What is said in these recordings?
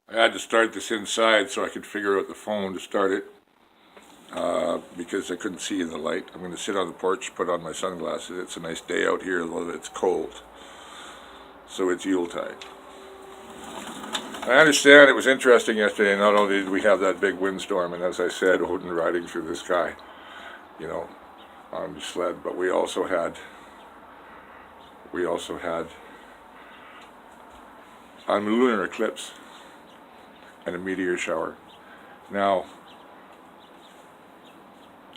I had to start this inside so I could figure out the phone to start it because I couldn't see in the light. I'm going to sit on the porch, put on my sunglasses. It's a nice day out here, although it's cold. So it's Yuletide. I understand it was interesting yesterday. Not only did we have that big windstorm, and as I said, Odin riding through the sky, you know, on the sled, but we also had a lunar eclipse and a meteor shower. Now,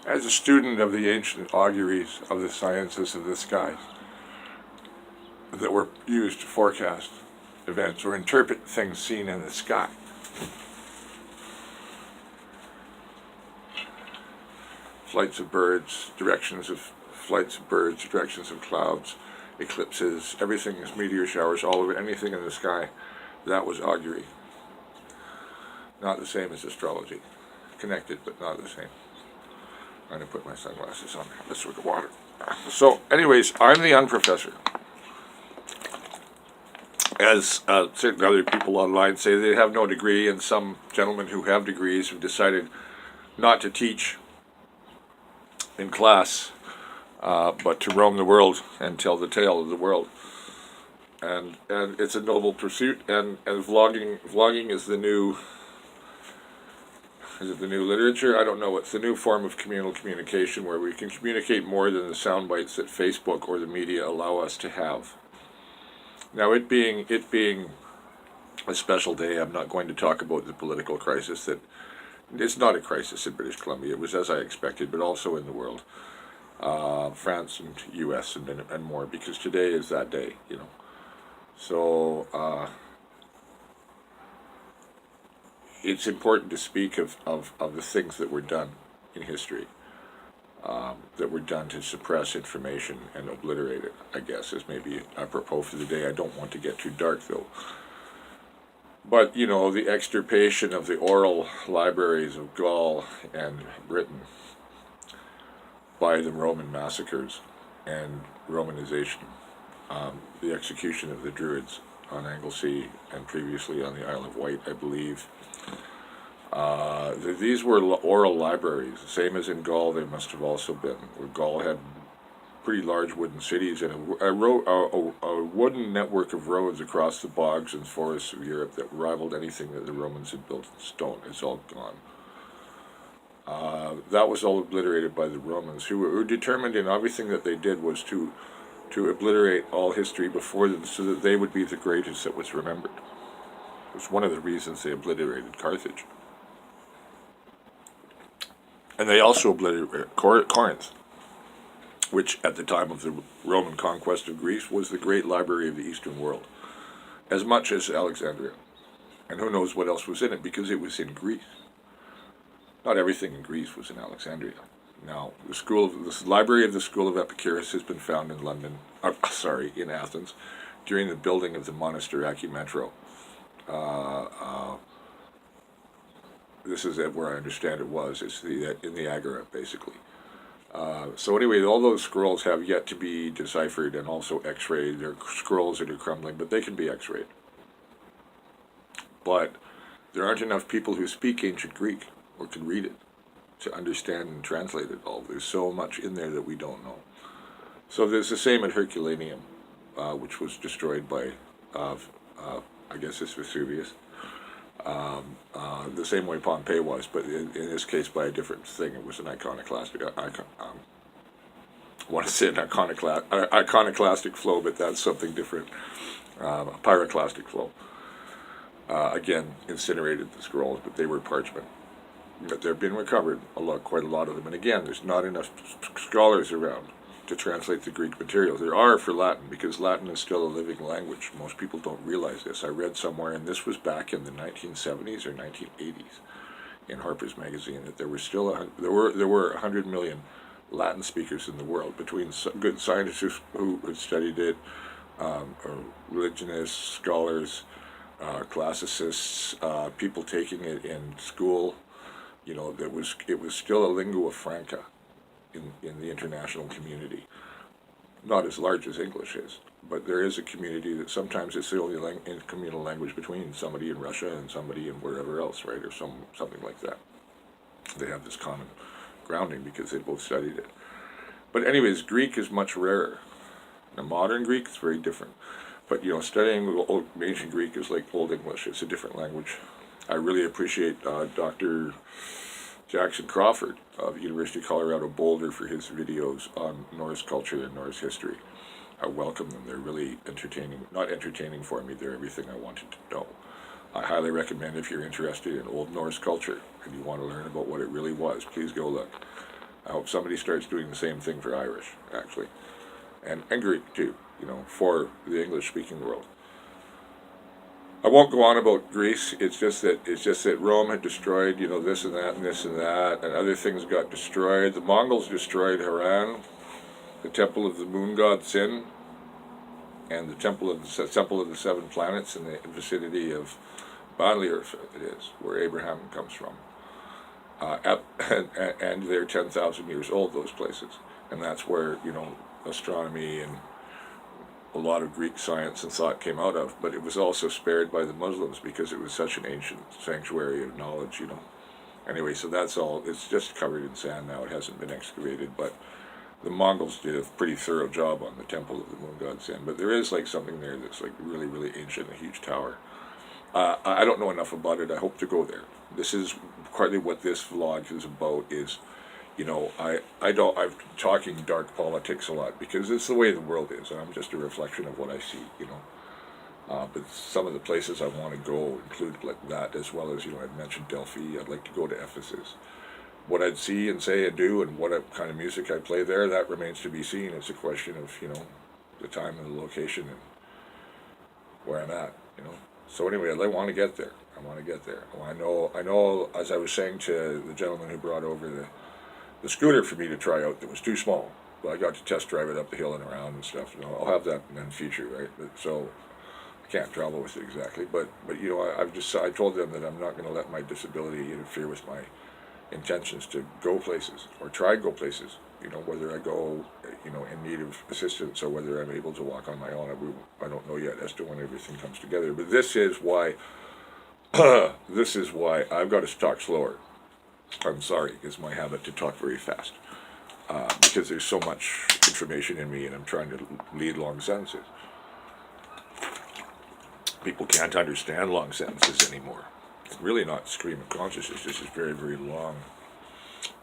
as a student of the ancient auguries of the sciences of the sky that were used to forecast events or interpret things seen in the sky, flights of birds, directions of flights of birds, directions of clouds, eclipses, everything is meteor showers, all of it, anything in the sky, that was augury. Not the same as astrology. Connected, but not the same. I'm going to put my sunglasses on. Let's drink water. So, anyways, I'm the unprofessor. As certain other people online say, they have no degree, and some gentlemen who have degrees have decided not to teach in class, but to roam the world and tell the tale of the world. And it's a noble pursuit, and vlogging is the new. Is it the new literature? I don't know. It's the new form of communal communication where we can communicate more than the sound bites that Facebook or the media allow us to have. Now, it being a special day, I'm not going to talk about the political crisis. That it's not a crisis in British Columbia. It was as I expected, but also in the world, France and U.S. and more, because today is that day, you know. So it's important to speak of the things that were done in history, that were done to suppress information and obliterate it, I guess, is maybe apropos for the day. I don't want to get too dark, though. But, you know, the extirpation of the oral libraries of Gaul and Britain by the Roman massacres and Romanization, the execution of the Druids on Anglesey and previously on the Isle of Wight, I believe. These were oral libraries, same as in Gaul. They must have also been. Where Gaul had pretty large wooden cities and a wooden network of roads across the bogs and forests of Europe that rivaled anything that the Romans had built in stone. It's all gone. That was all obliterated by the Romans, who were determined in everything that they did was to obliterate all history before them so that they would be the greatest that was remembered. It was one of the reasons they obliterated Carthage. And they also obliterated Corinth, which at the time of the Roman conquest of Greece was the great library of the Eastern world, as much as Alexandria. And who knows what else was in it, because it was in Greece. Not everything in Greece was in Alexandria. Now, the library of the School of Epicurus has been found in in Athens, during the building of the Monastiraki Metro. This is where I understand it was. It's in the Agora, basically. So anyway, all those scrolls have yet to be deciphered and also X-rayed. They're scrolls that are crumbling, but they can be X-rayed. But there aren't enough people who speak ancient Greek or can read it to understand and translate it all. There's so much in there that we don't know. So there's the same at Herculaneum, which was destroyed by, I guess it's Vesuvius. The same way Pompeii was, but in this case by a different thing. It was an iconoclastic, I want to say an iconoclastic flow, but that's something different. A pyroclastic flow. Again, incinerated the scrolls, but they were parchment. But they've been recovered, quite a lot of them. And again, there's not enough scholars around to translate the Greek material. There are for Latin, because Latin is still a living language. Most people don't realize this. I read somewhere, and this was back in the 1970s or 1980s, in Harper's Magazine, that there were 100 million Latin speakers in the world, between good scientists who had studied it, religionists, scholars, classicists, people taking it in school. You know, it was still a lingua franca in the international community. not as large as English is, but there is a community that sometimes it's the only communal language between somebody in Russia and somebody in wherever else, right, or something like that. They have this common grounding because they both studied it. But anyways, Greek is much rarer. Now, modern Greek is very different. But, studying ancient Greek is like Old English. It's a different language. I really appreciate Dr. Jackson Crawford of the University of Colorado Boulder for his videos on Norse culture and Norse history. I welcome them. They're really entertaining. Not entertaining for me, they're everything I wanted to know. I highly recommend, if you're interested in Old Norse culture and you want to learn about what it really was, please go look. I hope somebody starts doing the same thing for Irish, actually. And Greek too, for the English-speaking world. I won't go on about Greece. It's just that Rome had destroyed, this and that and this and that, and other things got destroyed. The Mongols destroyed Haran, the temple of the moon god Sin, and the temple of the seven planets in the vicinity of Banlieuth, it is, where Abraham comes from. And they're 10,000 years old, those places. And that's where, astronomy and a lot of Greek science and thought came out of. But it was also spared by the Muslims because it was such an ancient sanctuary of knowledge, Anyway, so that's all. It's just covered in sand now. It hasn't been excavated, but the Mongols did a pretty thorough job on the temple of the moon god Sin. But there is something there that's really, really ancient, a huge tower. I don't know enough about it. I hope to go there. This is partly what this vlog is about. I'm talking dark politics a lot because it's the way the world is, and I'm just a reflection of what I see. But some of the places I want to go include like that, as well as I'd mentioned Delphi. I'd like to go to Ephesus. What I'd see and say and do, and what kind of music I play there, that remains to be seen. It's a question of the time and the location and where I'm at. So anyway, I want to get there. I know. As I was saying to the gentleman who brought over the scooter for me to try out, that was too small. But I got to test drive it up the hill and around and stuff. I'll have that in the future, right? So I can't travel with it exactly. But I told them that I'm not going to let my disability interfere with my intentions to go places or try to go places. Whether I go, in need of assistance or whether I'm able to walk on my own, I don't know yet as to when everything comes together. But this is why I've got to talk slower. I'm sorry, it's my habit to talk very fast because there's so much information in me, and I'm trying to lead long sentences. People can't understand long sentences anymore. It's really not stream of consciousness. This is very, very long.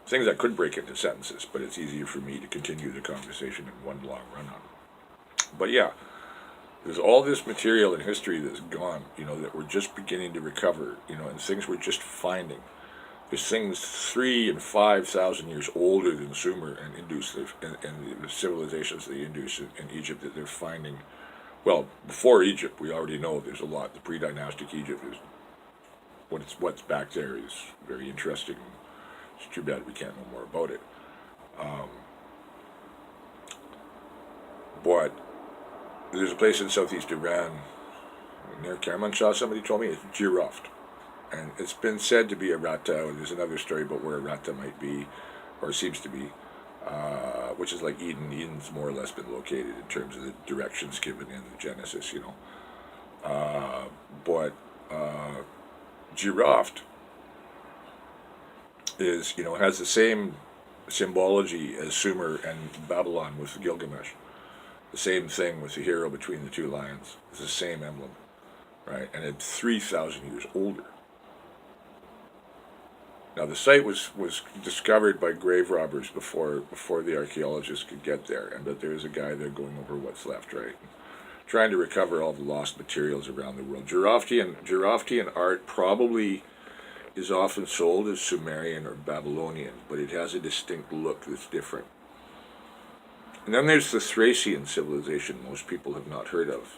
Things that could break into sentences, but it's easier for me to continue the conversation in one long run-on. But yeah, there's all this material in history that's gone, that we're just beginning to recover, and things we're just finding. There's things 3,000 and 5,000 years older than Sumer and Indus, and the civilizations of the Indus and Egypt that they're finding. Well, before Egypt, we already know there's a lot. The pre-dynastic Egypt is what's back there is very interesting. It's too bad we can't know more about it. But there's a place in southeast Iran, near Kermanshah, somebody told me, it's Jiroft. And it's been said to be a Rata, and there's another story about where a Rata might be, or seems to be, which is like Eden. Eden's more or less been located in terms of the directions given in the Genesis, But Jiroft is, has the same symbology as Sumer and Babylon with Gilgamesh. The same thing with the hero between the two lions. It's the same emblem, right? And it's 3,000 years older. Now the site was discovered by grave robbers before the archaeologists could get there, and that there's a guy there going over what's left, right? Trying to recover all the lost materials around the world. Giroftian art probably is often sold as Sumerian or Babylonian, but it has a distinct look that's different. And then there's the Thracian civilization most people have not heard of,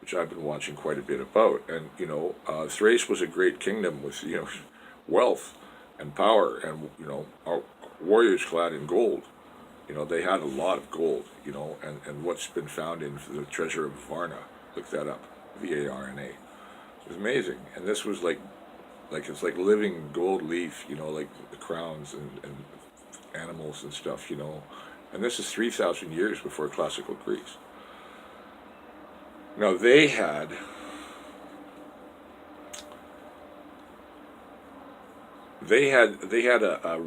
which I've been watching quite a bit about. And, Thrace was a great kingdom with, wealth and power and, warriors clad in gold. They had a lot of gold, and what's been found in the treasure of Varna, look that up, Varna. It was amazing. And this was it's like living gold leaf, like the crowns and animals and stuff, And this is 3,000 years before classical Greece. Now they had a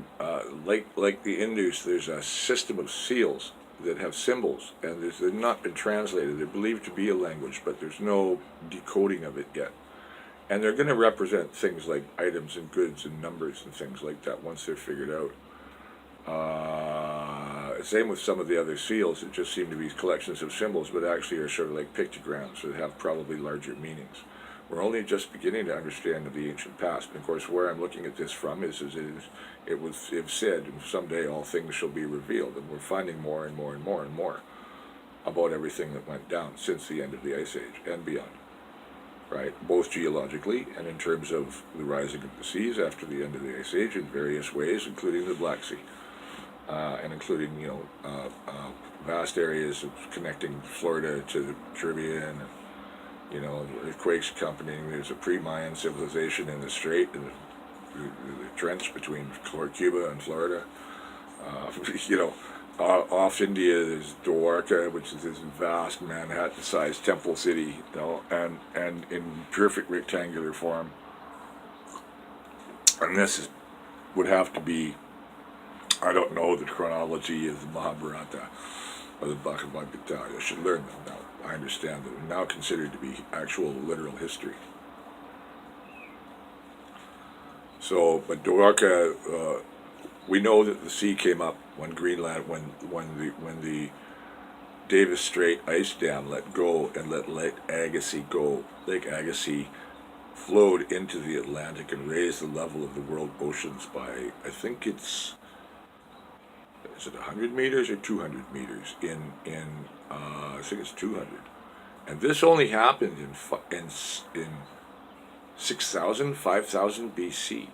like the Indus. There's a system of seals that have symbols, and they've not been translated. They're believed to be a language, but there's no decoding of it yet. And they're going to represent things like items and goods and numbers and things like that once they're figured out. Same with some of the other seals that just seem to be collections of symbols, but actually are sort of like pictograms that have probably larger meanings. We're only just beginning to understand the ancient past. And of course, where I'm looking at this from is it was said, someday all things shall be revealed. And we're finding more and more and more and more about everything that went down since the end of the Ice Age and beyond. Right? Both geologically and in terms of the rising of the seas after the end of the Ice Age in various ways, including the Black Sea. And including, vast areas of connecting Florida to the Caribbean, and, earthquakes accompanying. There's a pre-Mayan civilization in the Strait, in the trench between Cuba and Florida. Off India, there's Dwarka, which is this vast Manhattan-sized temple city, and in perfect rectangular form. And this would have to be, I don't know the chronology of the Mahabharata or the Bhagavad Gita. I should learn them now. I understand that they're now considered to be actual literal history. So, but Dwarka, we know that the sea came up when Greenland, when the Davis Strait ice dam let go and let Lake Agassiz go. Lake Agassiz flowed into the Atlantic and raised the level of the world oceans by, I think is it 100 meters or 200 meters? I think it's 200. And this only happened in 6,000, 5,000 BC.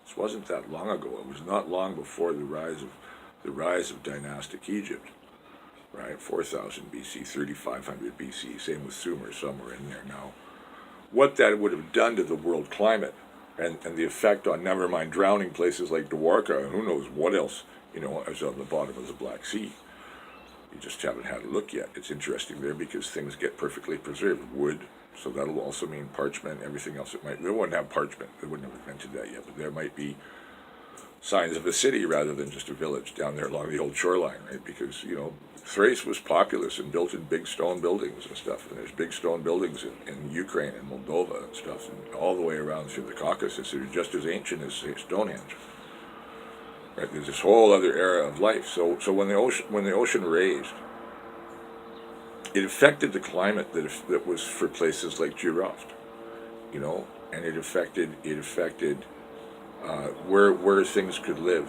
This wasn't that long ago. It was not long before the rise of dynastic Egypt, right? 4,000 BC, 3,500 BC. Same with Sumer, somewhere in there now. What that would have done to the world climate, and the effect on, never mind drowning places like Dwarka, and who knows what else, is on the bottom of the Black Sea. You just haven't had a look yet. It's interesting there because things get perfectly preserved. Wood, so that'll also mean parchment, everything else it might. They wouldn't have parchment. They wouldn't have invented that yet, but there might be signs of a city rather than just a village down there along the old shoreline, right? Because, Thrace was populous and built in big stone buildings and stuff. And there's big stone buildings in Ukraine and Moldova and stuff, and all the way around through the Caucasus. They're just as ancient as Stonehenge. Right? There's this whole other era of life. So when the ocean raised, it affected the climate that was for places like Giroft, and it affected where things could live,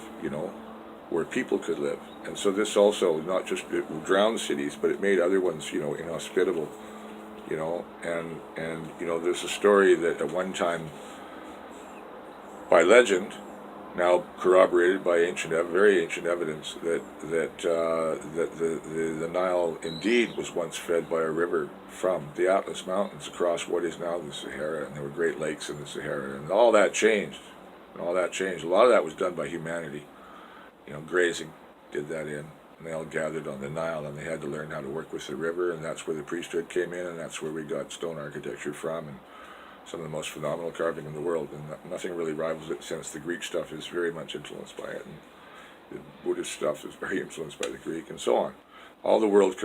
where people could live. And so this also not just it drowned cities, but it made other ones, inhospitable, and there's a story that at one time, by legend, now corroborated by very ancient evidence, that the Nile indeed was once fed by a river from the Atlas Mountains across what is now the Sahara, and there were great lakes in the Sahara, and all that changed. A lot of that was done by humanity. Grazing did that and they all gathered on the Nile, and they had to learn how to work with the river, and that's where the priesthood came in, and that's where we got stone architecture from, and some of the most phenomenal carving in the world, and nothing really rivals it, since the Greek stuff is very much influenced by it, and the Buddhist stuff is very influenced by the Greek, and so on. All the world's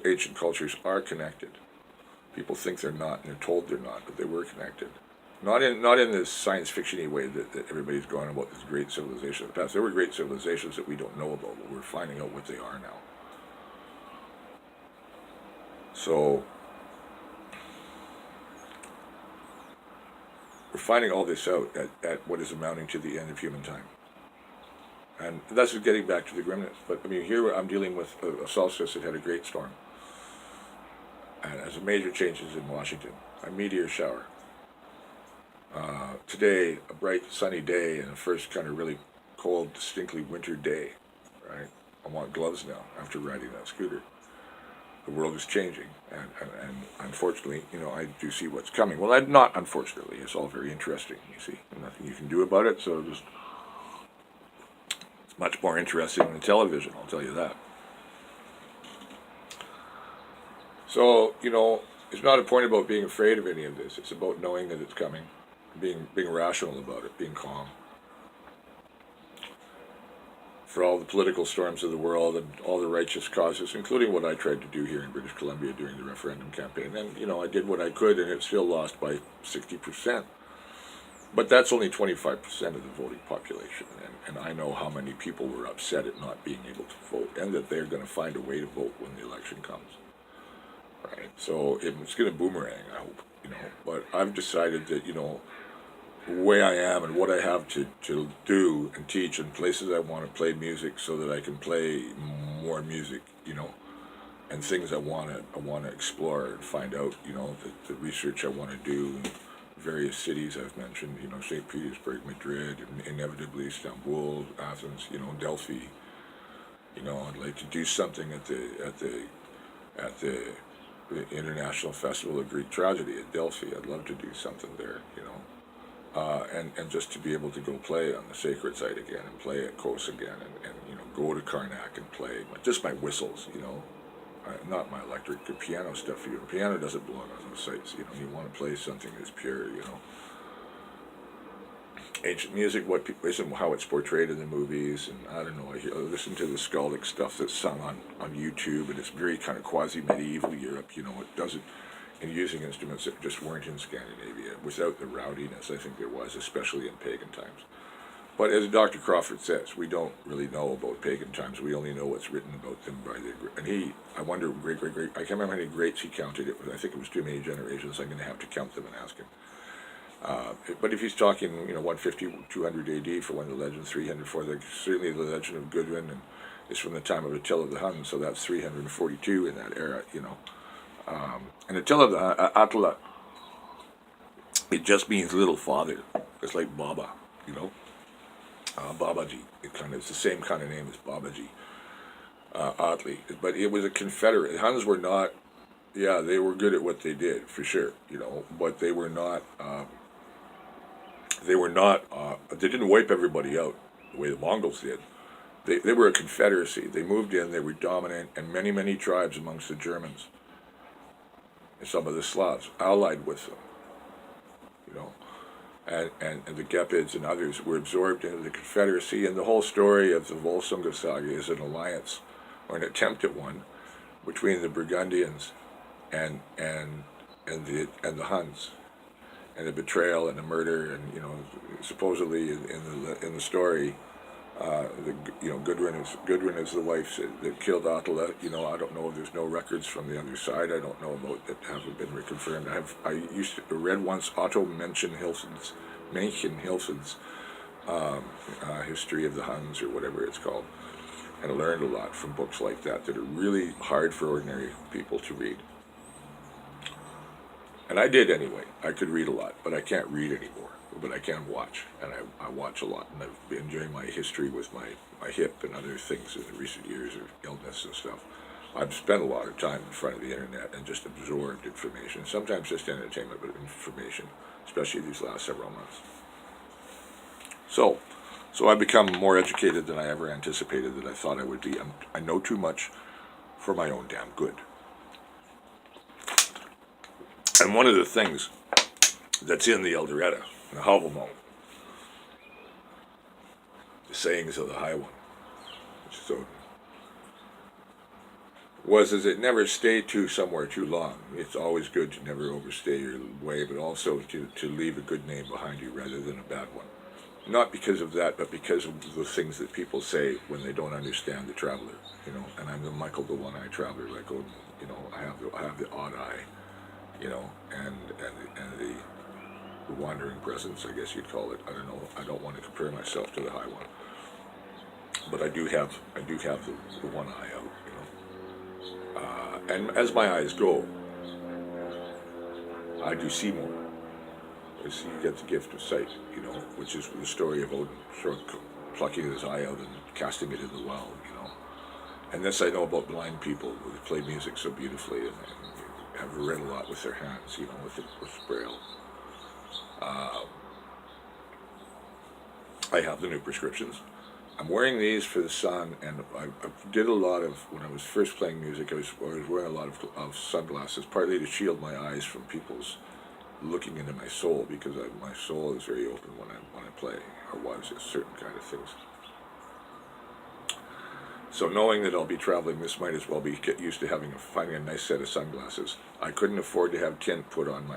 ancient cultures are connected. People think they're not, and they're told they're not, but they were connected. Not in this science fiction-y way that everybody's going about this great civilization of the past. There were great civilizations that we don't know about, but we're finding out what they are now. So we're finding all this out at what is amounting to the end of human time. And that's getting back to the gremlins. But here I'm dealing with a solstice that had a great storm. And as major changes in Washington, a meteor shower. Today, a bright sunny day and the first kind of really cold, distinctly winter day, right? I want gloves now after riding that scooter. The world is changing, and unfortunately, I do see what's coming. Well, not unfortunately, it's all very interesting, you see. Nothing you can do about it, so just Much more interesting than television, I'll tell you that. So, it's not a point about being afraid of any of this. It's about knowing that it's coming, being rational about it, being calm. For all the political storms of the world and all the righteous causes, including what I tried to do here in British Columbia during the referendum campaign. And, I did what I could, and it still lost by 60%. But that's only 25% of the voting population. And I know how many people were upset at not being able to vote, and that they're going to find a way to vote when the election comes. Right? So it's going to boomerang, I hope. But I've decided that, the way I am and what I have to do and teach and places I want to play music so that I can play more music, and things I want to explore and find out, the research I want to do in various cities I've mentioned, St. Petersburg, Madrid, and inevitably Istanbul, Athens, Delphi. I'd like to do something at the International Festival of Greek Tragedy at Delphi. I'd love to do something there, and just to be able to go play on the sacred site again and play at Kos again and go to Karnak and play just my whistles, not my electric piano stuff. Piano doesn't belong on those sites. You want to play something that's pure. Ancient music, isn't how it's portrayed in the movies, and I don't know. I listen to the skaldic stuff that's sung on YouTube, and it's very kind of quasi-medieval Europe. It doesn't, and using instruments that just weren't in Scandinavia without the rowdiness I think there was, especially in pagan times. But as Dr. Crawford says, we don't really know about pagan times. We only know what's written about them by I wonder, I can't remember how many greats he counted it, but I think it was too many generations. I'm going to have to count them and ask him. But if he's talking, 150, 200 AD for one of the legends, 300 for certainly the legend of Gudrun, and is from the time of Attila of the Huns, so that's 342 in that era, And Attila of the Attila, it just means little father. It's like Baba, Babaji. It's the same kind of name as Babaji, oddly. But it was a Confederate. The Huns were not. Yeah, they were good at what they did for sure, but they were not. They didn't wipe everybody out the way the Mongols did. They were a confederacy. They moved in, they were dominant, and many, many tribes amongst the Germans and some of the Slavs allied with them, and the Gepids and others were absorbed into the confederacy, and the whole story of the Volsunga saga is an alliance, or an attempt at one, between the Burgundians and the Huns, and the betrayal and the murder, and supposedly in the story, Gudrun is the wife that killed Attila. I don't know. There's no records from the other side. I don't know about that haven't been reconfirmed. I read once Otto Menckenhilsen's history of the Huns, or whatever it's called, and I learned a lot from books like that are really hard for ordinary people to read. And I did anyway. I could read a lot, but I can't read anymore. But I can watch, and I watch a lot. And I've been enjoying my history with my hip and other things in the recent years of illness and stuff. I've spent a lot of time in front of the internet and just absorbed information. Sometimes just entertainment, but information, especially these last several months. So I've become more educated than I ever anticipated that I thought I would be. I know too much for my own damn good. And one of the things that's in the Eldoretta, the Havamal, the sayings of the High One, which is Odin, is it never stay somewhere too long. It's always good to never overstay your way, but also to leave a good name behind you rather than a bad one. Not because of that, but because of the things that people say when they don't understand the traveler, And I'm the Michael the One-Eyed Traveler, like Odin. I have the odd eye, and the wandering presence, I guess you'd call it. I don't know. I don't want to compare myself to the High One, but I do have the one eye out, and as my eyes go, I do see more. As you get the gift of sight, which is the story of Odin, plucking his eye out and casting it in the well, And this I know about blind people who play music so beautifully and have read a lot with their hands, with Braille. I have the new prescriptions. I'm wearing these for the sun, and I did a lot of, when I was first playing music, I was wearing a lot of sunglasses, partly to shield my eyes from people's looking into my soul, because my soul is very open when I play, or was, it's certain kind of things. So knowing that I'll be traveling, this might as well be get used to finding a nice set of sunglasses. I couldn't afford to have tint put on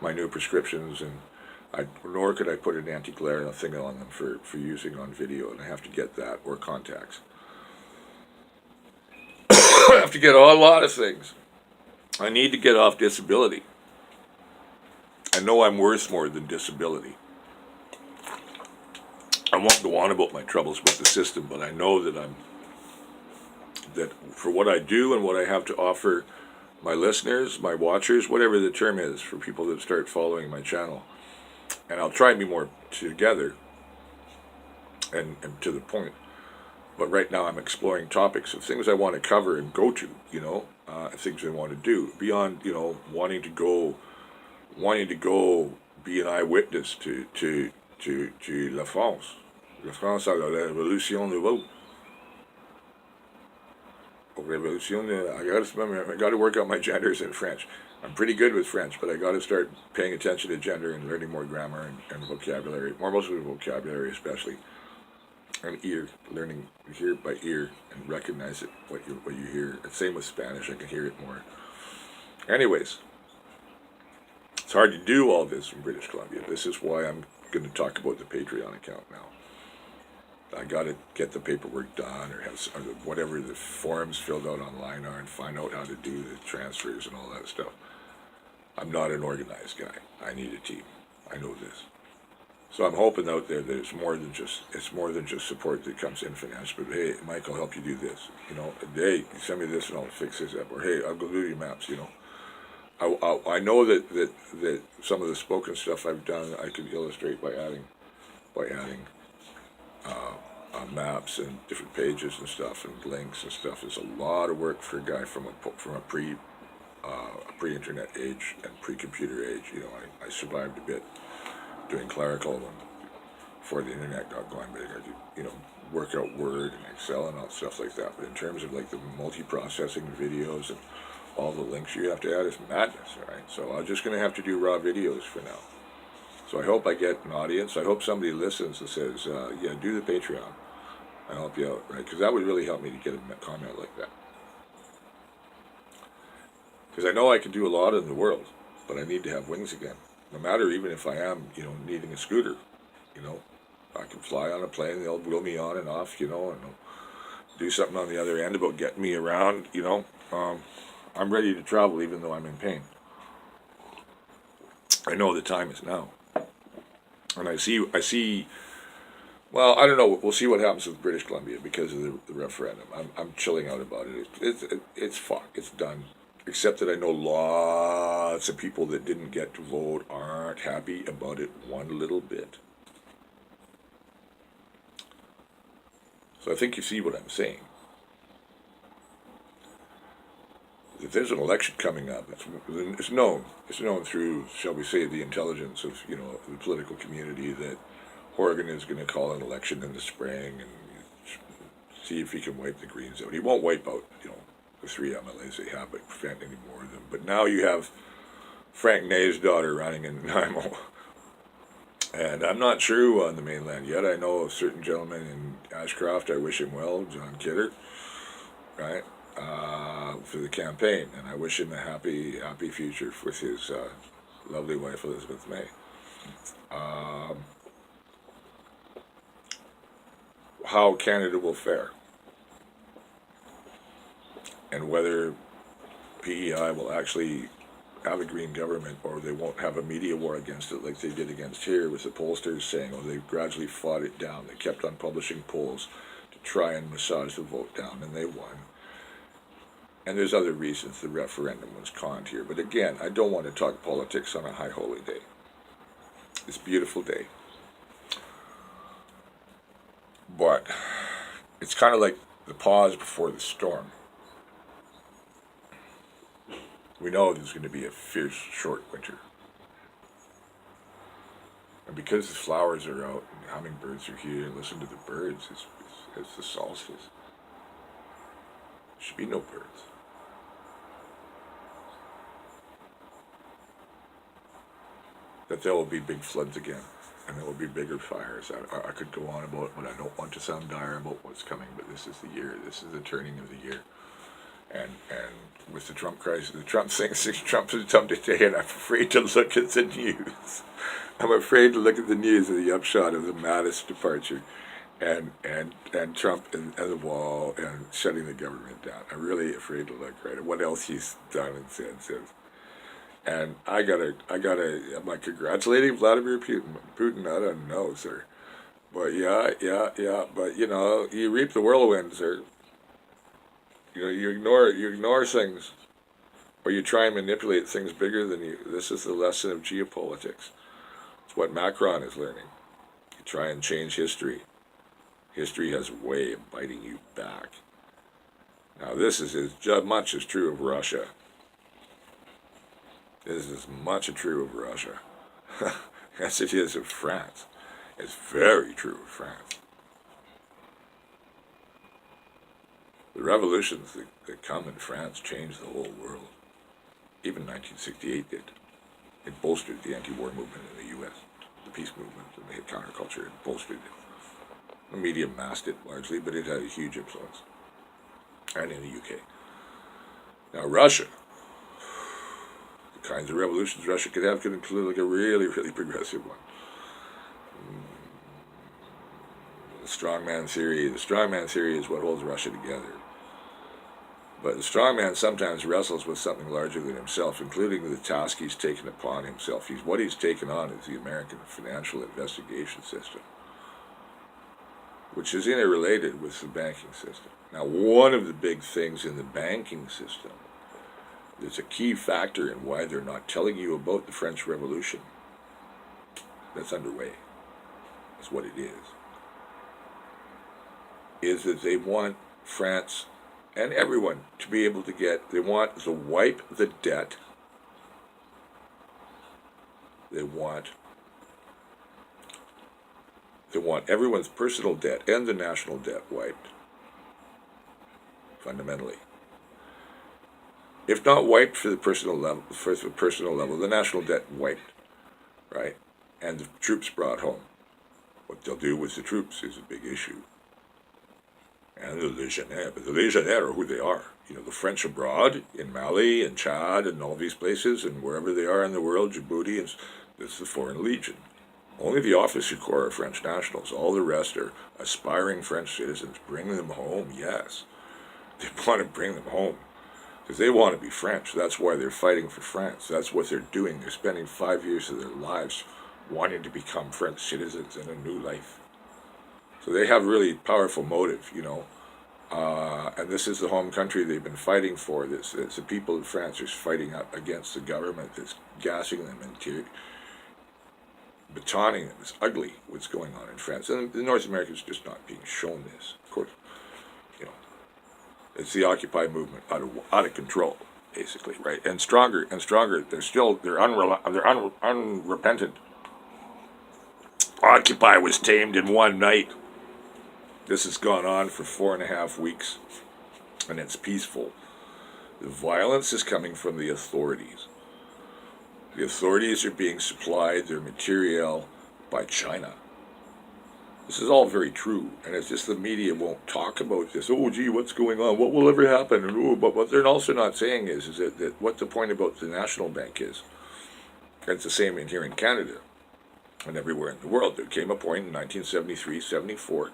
my new prescriptions, and nor could I put an anti-glare thing on them for using on video, and I have to get that, or contacts. I have to get a lot of things. I need to get off disability. I know I'm worth more than disability. I won't go on about my troubles with the system, but I know that for what I do and what I have to offer my listeners, my watchers, whatever the term is for people that start following my channel, and I'll try and be more together and to the point. But right now I'm exploring topics of things I want to cover and go to, things I want to do beyond, wanting to go be an eyewitness to La France. La France à la Révolution Nouvelle. I got to work out my genders in French. I'm pretty good with French, but I got to start paying attention to gender and learning more grammar and vocabulary, mostly vocabulary especially, and learning hear by ear and recognize it, what you hear. And same with Spanish, I can hear it more. Anyways, it's hard to do all this in British Columbia. This is why I'm going to talk about the Patreon account now. I got to get the paperwork done, or whatever the forms filled out online are, and find out how to do the transfers and all that stuff. I'm not an organized guy. I need a team. I know this. So I'm hoping out there that it's more than just support that comes in financially. But hey, Mike, I'll help you do this. Hey, send me this and I'll fix this up. Or hey, I'll go do your maps. I know that some of the spoken stuff I've done I could illustrate by adding maps and different pages and stuff and links and stuff. It's a lot of work for a guy from a pre-internet age and pre-computer age. I survived a bit doing clerical and before the internet got going, but I had to work out Word and Excel and all stuff like that. But in terms of like the multi-processing videos and all the links you have to add, is madness, right? So I'm just going to have to do raw videos for now. So I hope I get an audience. I hope somebody listens and says, yeah, do the Patreon. I'll help you out, right? Because that would really help me to get a comment like that. Because I know I can do a lot in the world, but I need to have wings again. No matter even if I am, needing a scooter, I can fly on a plane, they'll wheel me on and off, and they'll do something on the other end about getting me around, I'm ready to travel even though I'm in pain. I know the time is now. And I see, well, I don't know, we'll see what happens with British Columbia because of the referendum. I'm chilling out about it. It's fucked, it's done. Except that I know lots of people that didn't get to vote aren't happy about it one little bit. So I think you see what I'm saying. If there's an election coming up, it's known through, shall we say, the intelligence of the political community that Horgan is going to call an election in the spring and see if he can wipe the Greens out. He won't wipe out the 3 MLAs they have, but prevent any more of them. But now you have Frank Nay's daughter running in Nanaimo, and I'm not sure who on the mainland yet. I know a certain gentleman in Ashcroft. I wish him well, John Kidder, right? For the campaign, and I wish him a happy future with his lovely wife Elizabeth May. How Canada will fare, and whether PEI will actually have a Green government, or they won't have a media war against it like they did against here, with the pollsters saying, they gradually fought it down. They kept on publishing polls to try and massage the vote down, and they won. And there's other reasons the referendum was conned here. But again, I don't want to talk politics on a high holy day. It's a beautiful day. But it's kind of like the pause before the storm. We know there's going to be a fierce, short winter. And because the flowers are out and the hummingbirds are here, and listen to the birds, it's the solstice. There should be no birds. That there will be big floods again, and there will be bigger fires. I could go on about it, but I don't want to sound dire about what's coming, but this is the year. This is the turning of the year. And with the Trump crisis, the Trump thing, Trump has come today, and I'm afraid to look at the news. I'm afraid to look at the news of the upshot of the Mattis departure, and Trump and the wall and shutting the government down. I'm really afraid to look right at what else he's done and said since. And I'm like congratulating Vladimir Putin. I don't know, sir, but yeah. But you reap the whirlwind, sir. You ignore things, or you try and manipulate things bigger than you. This is the lesson of geopolitics. It's what Macron is learning. You try and change history. History has a way of biting you back. Now, this is as much as true of Russia. This is as much true of Russia as it is of France. It's very true of France. The revolutions that come in France changed the whole world. Even 1968 did. It bolstered the anti-war movement in the U.S., the peace movement, and the counterculture. It bolstered it. The media masked it largely, but it had a huge influence. And in the UK. Now, Russia, the kinds of revolutions Russia could have could include like a really, really progressive one. The strongman theory is what holds Russia together. But the strongman sometimes wrestles with something larger than himself, including the task he's taken upon himself. What he's taken on is the American financial investigation system, which is interrelated with the banking system. Now, one of the big things in the banking system that's a key factor in why they're not telling you about the French Revolution that's underway, is what it is that they want France and everyone to be able to they want to wipe the debt. They want everyone's personal debt and the national debt wiped, fundamentally. If not wiped for the personal level, the national debt wiped, right? And the troops brought home. What they'll do with the troops is a big issue. And the Legionnaires, but the Legionnaires are who they are. The French abroad, in Mali and Chad and all these places, and wherever they are in the world, Djibouti, it's the Foreign Legion. Only the officer corps are French nationals. All the rest are aspiring French citizens. Bring them home, yes. They want to bring them home because they want to be French. That's why they're fighting for France. That's what they're doing. They're spending 5 years of their lives wanting to become French citizens in a new life. So they have really powerful motive, and this is the home country they've been fighting for. It's the people of France are fighting up against the government that's gassing them and batoning them. It's ugly what's going on in France. And North America is just not being shown this. Of course, it's the Occupy movement out of control, basically, right? And stronger and stronger. They're unrepentant. Occupy was tamed in one night. This has gone on for 4.5 weeks, and it's peaceful. The violence is coming from the authorities. The authorities are being supplied their materiel by China. This is all very true, and it's just the media won't talk about this. Oh, gee, what's going on? What will ever happen? And, but what they're also not saying is that what the point about the national bank is. And it's the same in here in Canada and everywhere in the world. There came a point in 1973, 74,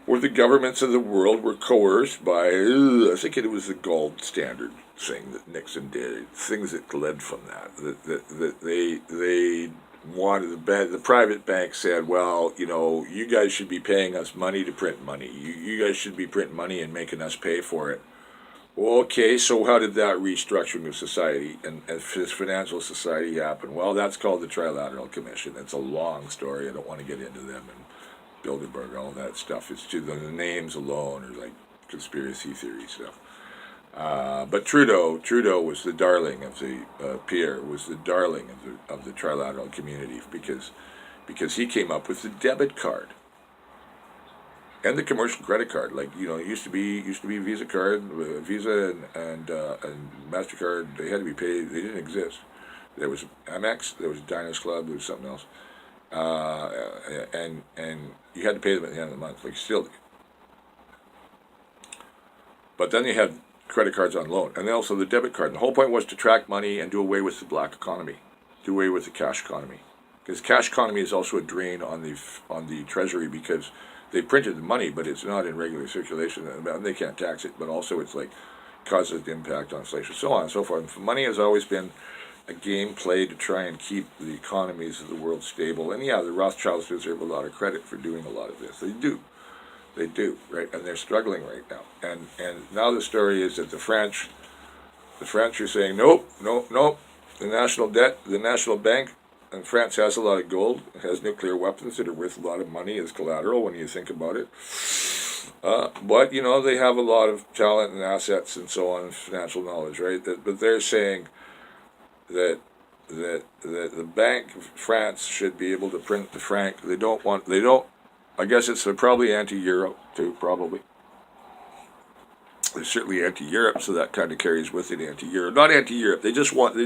where the governments of the world were coerced by, I think it was the gold standard thing that Nixon did, things that led from that they wanted, the private bank said, well, you guys should be paying us money to print money. You guys should be printing money and making us pay for it. Well, okay, so how did that restructuring of society and this financial society happen? Well, that's called the Trilateral Commission. It's a long story. I don't want to get into them and Bilderberg, all that stuff. It's to the names alone are like conspiracy theory stuff. But Trudeau was the darling of the Pierre was the darling of the trilateral community because he came up with the debit card and the commercial credit card. Like it used to be Visa card, Visa and Mastercard. They had to be paid. They didn't exist. There was Amex. There was Diners Club. There was something else. And you had to pay them at the end of the month. Like still do. But then you had credit cards on loan, and then also the debit card. And the whole point was to track money and do away with the black economy, do away with the cash economy, because cash economy is also a drain on the treasury because they printed the money, but it's not in regular circulation, and they can't tax it. But also, it's like causes the impact on inflation, so on and so forth. And money has always been a game played to try and keep the economies of the world stable. And yeah, the Rothschilds deserve a lot of credit for doing a lot of this. They do. They do, right? And they're struggling right now. And now the story is that the French are saying, nope, nope, nope. The national debt, the national bank, and France has a lot of gold, has nuclear weapons that are worth a lot of money as collateral when you think about it. But, they have a lot of talent and assets and so on, financial knowledge, right? But they're saying that the Bank of France should be able to print the franc. I guess it's probably anti-Euro too, probably. They're certainly anti-Europe, so that kind of carries with it anti-Euro. Not anti-Europe. They just want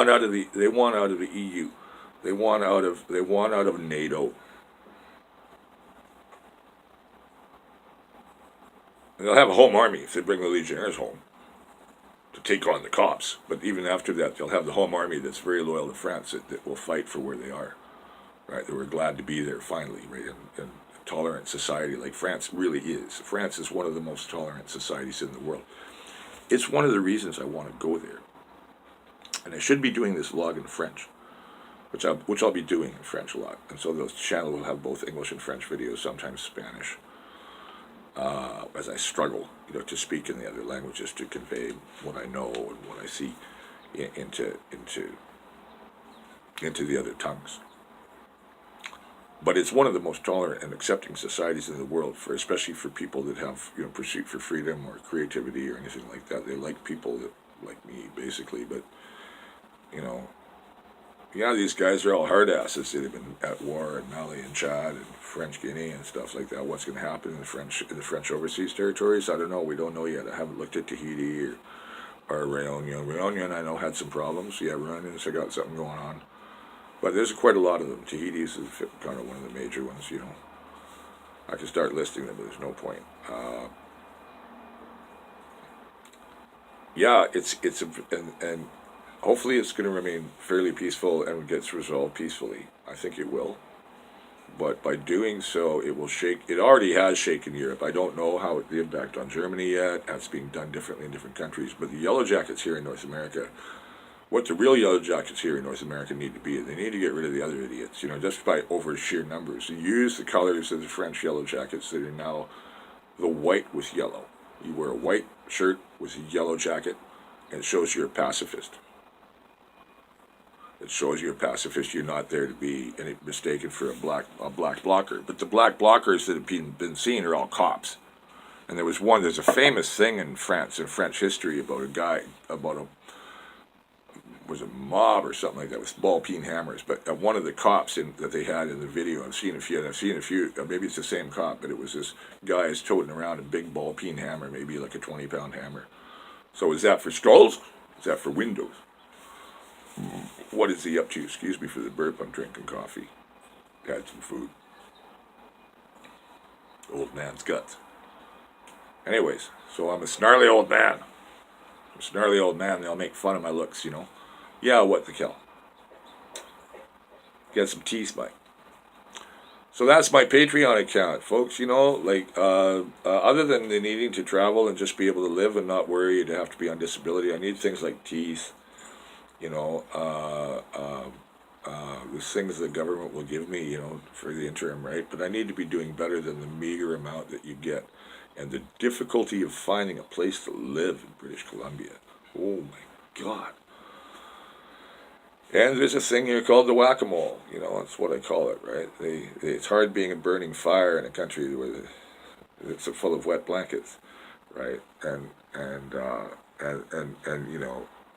out of the EU. They want out of NATO. And they'll have a home army if they bring the Legionnaires home to take on the cops. But even after that, they'll have the home army that's very loyal to France that will fight for where they are. Right, they were glad to be there finally, right? And a tolerant society like France really is. France is one of the most tolerant societies in the world. It's one of the reasons I want to go there. And I should be doing this vlog in French, which I'll be doing in French a lot. And so the channel will have both English and French videos, sometimes Spanish, as I struggle, to speak in the other languages to convey what I know and what I see into the other tongues. But it's one of the most tolerant and accepting societies in the world, especially for people that have pursuit for freedom or creativity or anything like that. They like people that like me, basically. But these guys are all hard asses that have been at war in Mali and Chad and French Guinea and stuff like that. What's going to happen in the French overseas territories? I don't know. We don't know yet. I haven't looked at Tahiti or Réunion. Réunion, I know, had some problems. Yeah, Réunion's got something going on. But there's quite a lot of them. Tahiti's is kind of one of the major ones, I could start listing them, but there's no point. And hopefully it's going to remain fairly peaceful and gets resolved peacefully. I think it will. But by doing so, it will shake. It already has shaken Europe. I don't know how the impact on Germany yet. That's being done differently in different countries. But the Yellow Jackets here in North America, what the real Yellow Jackets here in North America need to be, they need to get rid of the other idiots, just by over sheer numbers. And use the colors of the French Yellow Jackets that are now the white with yellow. You wear a white shirt with a yellow jacket, and it shows you're a pacifist. It shows you're a pacifist. You're not there to be mistaken for a black blocker. But the black blockers that have been seen are all cops. And there's a famous thing in France, in French history, about was a mob or something like that with ball-peen hammers. But one of the cops that they had in the video, I've seen a few, maybe it's the same cop, but it was this guy is toting around a big ball-peen hammer, maybe like a 20-pound hammer. So is that for strolls? Is that for windows? What is he up to? Excuse me for the burp, I'm drinking coffee. Had some food. Old man's guts. Anyways, so I'm a snarly old man. They'll make fun of my looks, Yeah, what the hell? Get some teeth, Mike. So that's my Patreon account, folks. Other than the needing to travel and just be able to live and not worry to have to be on disability, I need things like teeth, the things the government will give me, for the interim, right? But I need to be doing better than the meager amount that you get. And the difficulty of finding a place to live in British Columbia. Oh my God. And there's a thing here called the whack-a-mole. That's what I call it, right? It's hard being a burning fire in a country where it's full of wet blankets, right? And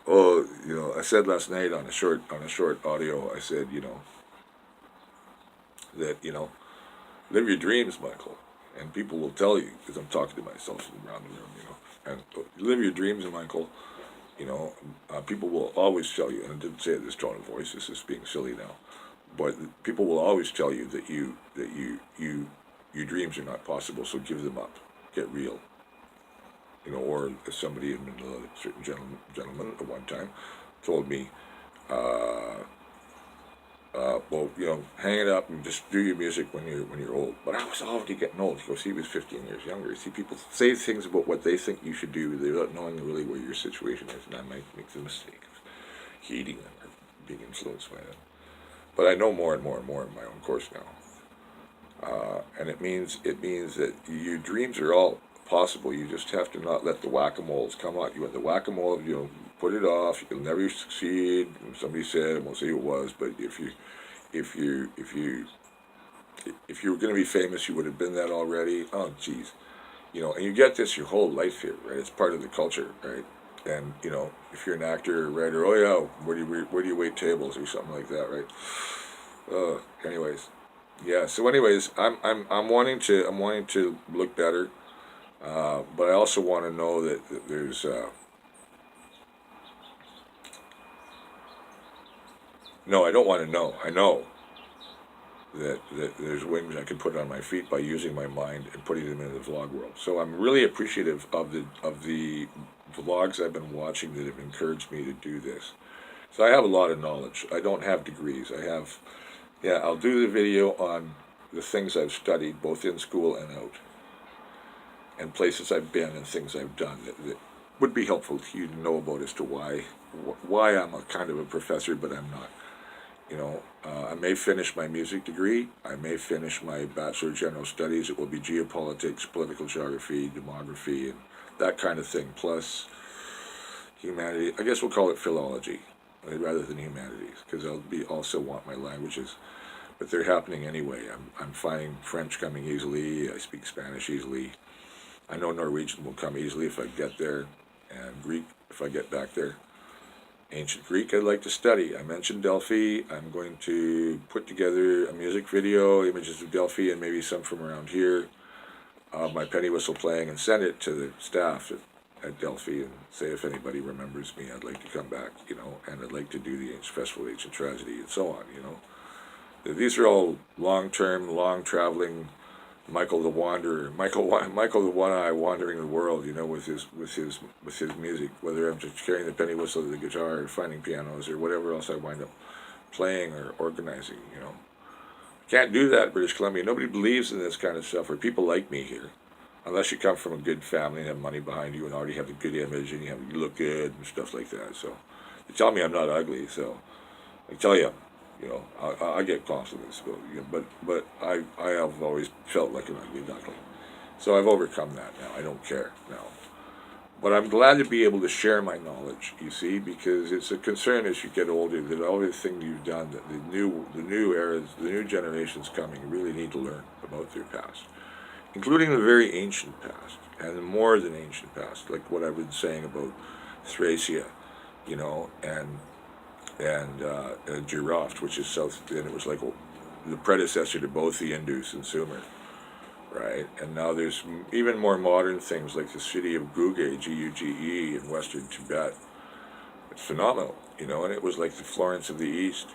oh, I said last night on a short audio, I said, that live your dreams, Michael, and people will tell you because I'm talking to myself around the room, and live your dreams, Michael. People will always tell you, and I didn't say it this tone of voice. This is being silly now, but people will always tell you that your dreams are not possible. So give them up. Get real. Or as somebody in Manila, a certain gentleman at one time told me, well, hang it up and just do your music when you're old. But I was already getting old. Because he was 15 years younger. See, people say things about what they think you should do without knowing really where your situation is, and I might make the mistake of heeding them or being influenced by them. But I know more and more and more in my own course now. And it means that your dreams are all possible. You just have to not let the whack-a-moles come out. You want the whack-a-mole, put it off. You'll never succeed. Somebody said, I won't say who it was, but if you were going to be famous, you would have been that already. Oh, geez, and you get this your whole life here, right? It's part of the culture, right? And if you're an actor or writer, oh yeah, where do you wait tables or something like that, right? Anyways, yeah. So, anyways, I'm wanting to look better, but I also want to know that there's. No, I don't want to know. I know that there's wings I can put on my feet by using my mind and putting them into the vlog world. So I'm really appreciative of the vlogs I've been watching that have encouraged me to do this. So I have a lot of knowledge. I don't have degrees. I'll do the video on the things I've studied, both in school and out, and places I've been and things I've done that would be helpful to you to know about as to why I'm a kind of a professor, but I'm not. I may finish my music degree. I may finish my Bachelor of General Studies. It will be geopolitics, political geography, demography, and that kind of thing, plus humanity. I guess we'll call it philology rather than humanities, because also want my languages. But they're happening anyway. I'm finding French coming easily. I speak Spanish easily. I know Norwegian will come easily if I get there, and Greek if I get back there. Ancient Greek I'd like to study. I mentioned Delphi. I'm going to put together a music video, images of Delphi, and maybe some from around here, my penny whistle playing, and send it to the staff at Delphi and say if anybody remembers me, I'd like to come back, and I'd like to do the Festival of Ancient Tragedy and so on, These are all long-term, long-traveling Michael the Wanderer, Michael the One-Eye wandering the world, with his music. Whether I'm just carrying the penny whistle or the guitar or finding pianos or whatever else I wind up playing or organizing. Can't do that in British Columbia. Nobody believes in this kind of stuff, or people like me here, unless you come from a good family and have money behind you and already have a good image and you look good and stuff like that. So they tell me I'm not ugly, so I tell you. I get compliments, but I have always felt like an ugly duckling. So I've overcome that now. I don't care now. But I'm glad to be able to share my knowledge, you see, because it's a concern as you get older that all the things you've done, that the new eras, the new generations coming really need to learn about their past, including the very ancient past, and the more than ancient past, like what I've been saying about Thracia, and Jiroft, which is south, and it was like the predecessor to both the Indus and Sumer, right? And now there's even more modern things like the city of Guge, Guge, in western Tibet. It's phenomenal, and it was like the Florence of the East,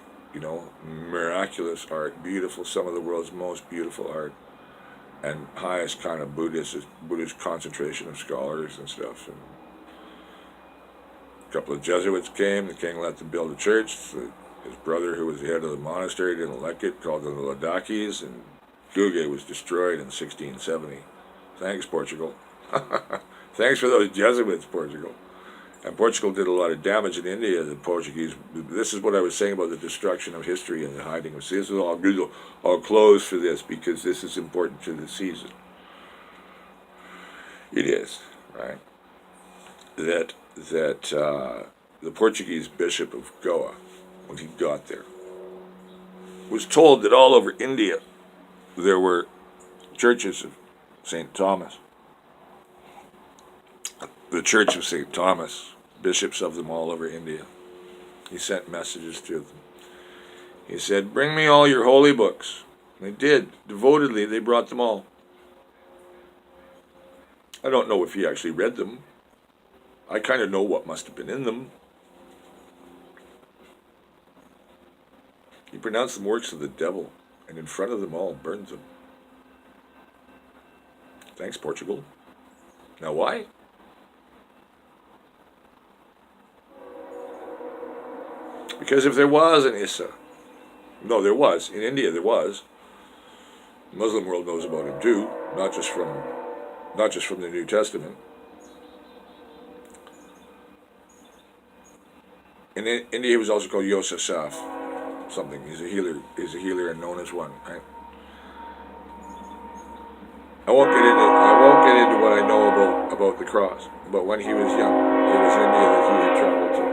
miraculous art, beautiful, some of the world's most beautiful art, and highest kind of Buddhist concentration of scholars and stuff. And a couple of Jesuits came. The king let them build a church. His brother, who was the head of the monastery, didn't like it, called them the Ladakis, and Guge was destroyed in 1670. Thanks, Portugal. Thanks for those Jesuits, Portugal. And Portugal did a lot of damage in India. The Portuguese, this is what I was saying about the destruction of history and the hiding of. See, this is all good. I'll close for this because this is important to the season. It is, right? That the Portuguese Bishop of Goa, when he got there, was told that all over India there were churches of St. Thomas. the Church of St. Thomas, bishops of them all over India. He sent messages to them. He said, "Bring me all your holy books." And they did. Devotedly, they brought them all. I don't know if he actually read them. I kind of know what must have been in them. He pronounced them works of the devil, and in front of them all burned them. Thanks, Portugal. Now why? Because if there was an Issa, no, there was. In India there was. The Muslim world knows about him too, not just from the New Testament. In India he was also called Yosef Saf, something. He's a healer and known as one, right? I won't get into what I know about the cross. But when he was young, it was India that he had traveled to.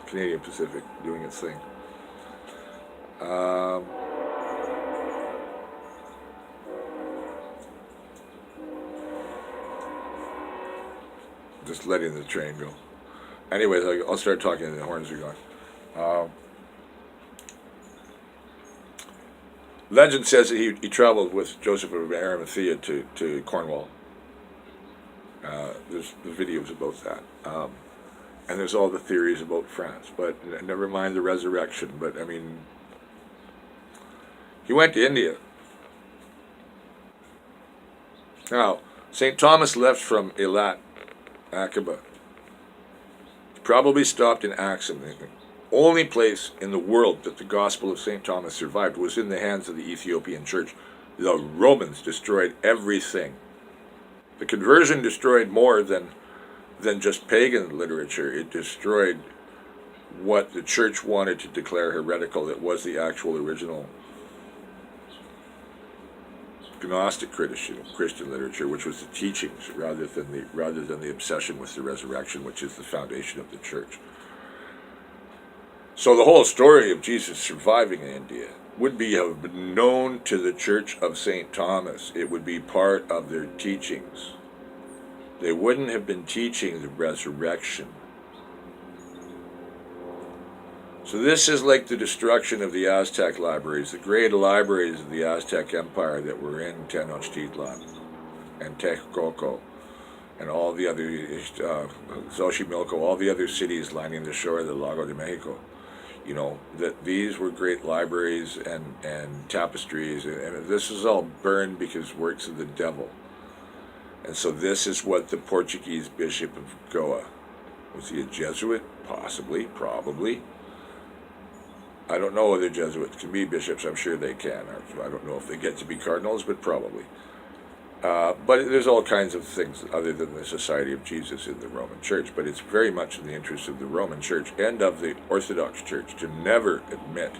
Canadian Pacific, doing its thing. Just letting the train go. Anyways, I'll start talking and the horns are gone. Legend says that he traveled with Joseph of Arimathea to Cornwall. There's the videos about that. And there's all the theories about France. But never mind the resurrection. But, I mean, he went to India. Now, St. Thomas left from Eilat, Aqaba. Probably stopped in Axum. The only place in the world that the Gospel of St. Thomas survived was in the hands of the Ethiopian church. The Romans destroyed everything. The conversion destroyed more than just pagan literature. It destroyed what the church wanted to declare heretical. It was the actual original Gnostic Christian literature, which was the teachings rather than the obsession with the resurrection, which is the foundation of the church. So the whole story of Jesus surviving in India would have been known to the Church of St. Thomas. It would be part of their teachings. They wouldn't have been teaching the resurrection. So this is like the destruction of the Aztec libraries, the great libraries of the Aztec Empire that were in Tenochtitlan and Texcoco and all the other, Xochimilco, all the other cities lining the shore of the Lago de Mexico. You know, that these were great libraries and tapestries, and this is all burned because works of the devil. And so this is what the Portuguese Bishop of Goa, was he a Jesuit? Possibly, probably. I don't know whether Jesuits can be bishops. I'm sure they can. I don't know if they get to be cardinals, but probably. But there's all kinds of things other than the Society of Jesus in the Roman Church. But it's very much in the interest of the Roman Church and of the Orthodox Church to never admit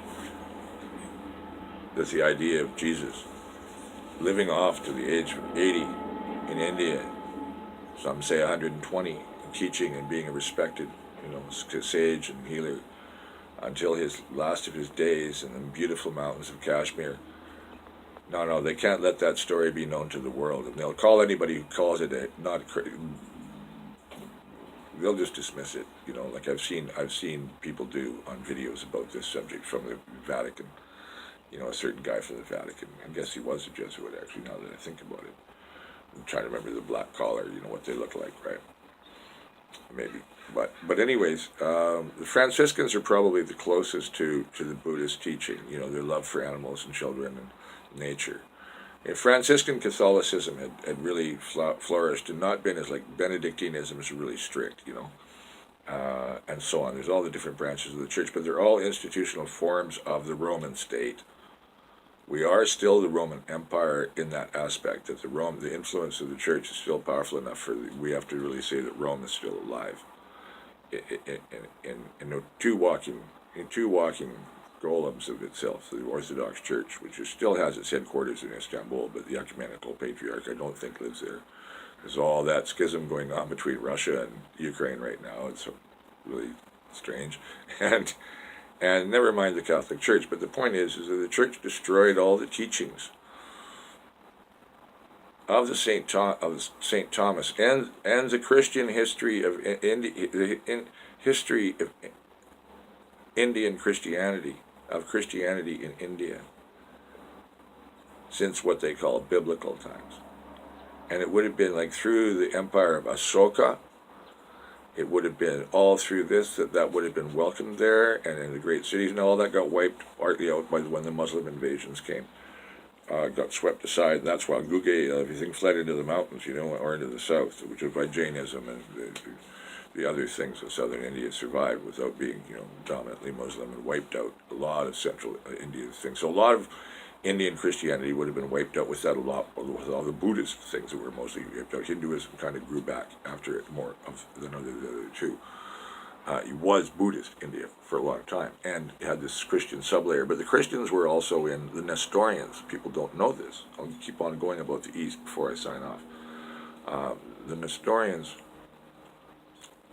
that the idea of Jesus living off to the age of 80 in India, some say 120, teaching and being a respected, sage and healer, until his last of his days in the beautiful mountains of Kashmir. No, they can't let that story be known to the world. And they'll call anybody who calls it they'll just dismiss it. Like I've seen people do on videos about this subject from the Vatican. A certain guy from the Vatican. I guess he was a Jesuit, actually, now that I think about it. I'm trying to remember the black collar, what they look like, right? Maybe. But anyways, the Franciscans are probably the closest to the Buddhist teaching, their love for animals and children and nature. And Franciscan Catholicism had really flourished and not been as like Benedictinism is really strict, and so on. There's all the different branches of the church, but they're all institutional forms of the Roman state. We are still the Roman Empire in that aspect, that the influence of the church is still powerful enough we have to really say that Rome is still alive. In two walking golems of itself, the Orthodox Church, which still has its headquarters in Istanbul, but the Ecumenical Patriarch I don't think lives there. There's all that schism going on between Russia and Ukraine right now. It's really strange. And never mind the Catholic Church, but the point is that the Church destroyed all the teachings of the Saint Thomas and the Christian history of history of Indian Christianity, of Christianity in India since what they call biblical times. And it would have been like through the empire of Ashoka. It would have been all through this that would have been welcomed there, and in the great cities, and all that got wiped partly out by when the Muslim invasions came. Got swept aside. That's why Guge, everything fled into the mountains, or into the south, which was by Jainism and the other things that southern India survived without being, dominantly Muslim, and wiped out a lot of central Indian things. So a lot of Indian Christianity would have been wiped out with that, a lot with all the Buddhist things that were mostly wiped out. Hinduism kind of grew back after it more than the other two. It was Buddhist India for a long time, and it had this Christian sublayer. But the Christians were also in the Nestorians. People don't know this. I'll keep on going about the East before I sign off. The Nestorians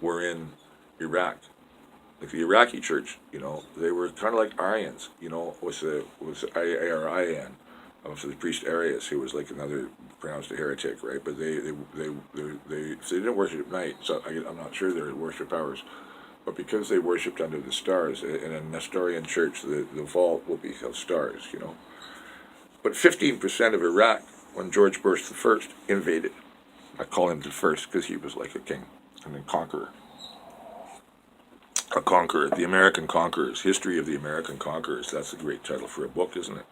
were in Iraq. Like the Iraqi church, they were kind of like Aryans, was A-R-I-N, for the priest Arius, who was like another pronounced a heretic, right? But they didn't worship at night, so I'm not sure their worship hours. But because they worshipped under the stars, in a Nestorian church, the vault will be of stars, But 15% of Iraq, when George Bush I invaded, I call him the first because he was like a king and a conqueror. A conqueror, the American Conquerors, History of the American Conquerors. That's a great title for a book, isn't it?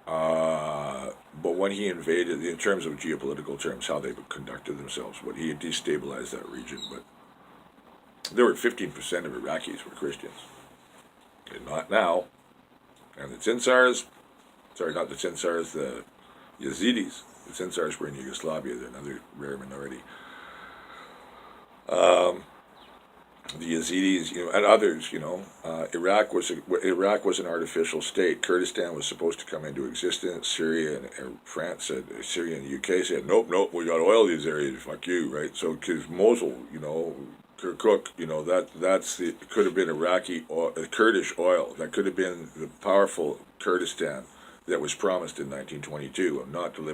But when he invaded, in terms of geopolitical terms, how they conducted themselves, when he had destabilized that region, but there were 15% of Iraqis were Christians. And not now. And the Tsinsars, not the Tsinsars, the Yazidis. The Tsinsars were in Yugoslavia, they're another rare minority. The Yazidis, and others, Iraq was an artificial state. Kurdistan was supposed to come into existence. Syria and France said, Syria and the UK said, nope, we got oil these areas, fuck you, right? So, because Mosul, Kirkuk, it could have been Iraqi oil, Kurdish oil. That could have been the powerful Kurdistan that was promised in 1922 and not delivered.